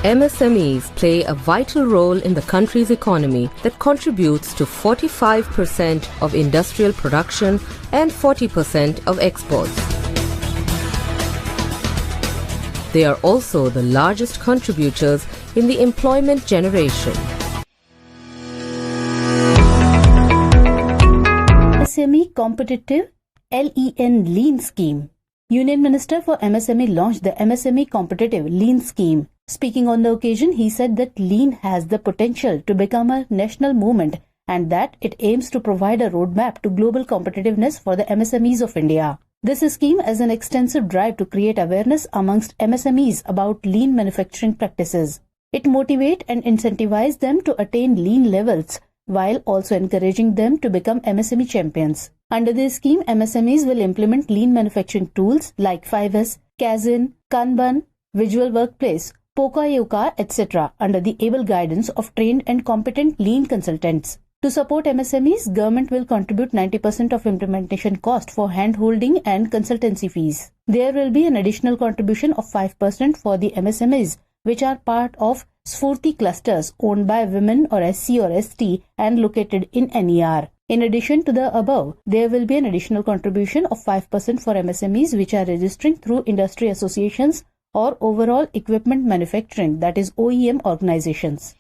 MSMEs play a vital role in the country's economy that contributes to 45% of industrial production and 40% of exports. They are also the largest contributors in the employment generation. MSME Competitive Lean Scheme. Union Minister for MSME launched the MSME Competitive Lean Scheme. Speaking on the occasion, he said that lean has the potential to become a national movement and that it aims to provide a roadmap to global competitiveness for the MSMEs of India. This scheme is an extensive drive to create awareness amongst MSMEs about lean manufacturing practices. It motivates and incentivizes them to attain lean levels while also encouraging them to become MSME champions. Under this scheme, MSMEs will implement lean manufacturing tools like 5S, Kaizen, Kanban, Visual Workplace, Poka-Yoka, etc. under the able guidance of trained and competent lean consultants. To support MSMEs, government will contribute 90% of implementation cost for hand-holding and consultancy fees. There will be an additional contribution of 5% for the MSMEs, which are part of Sfurti clusters owned by women or SC or ST and located in NER. In addition to the above, there will be an additional contribution of 5% for MSMEs which are registering through industry associations or overall equipment manufacturing, that is OEM organizations.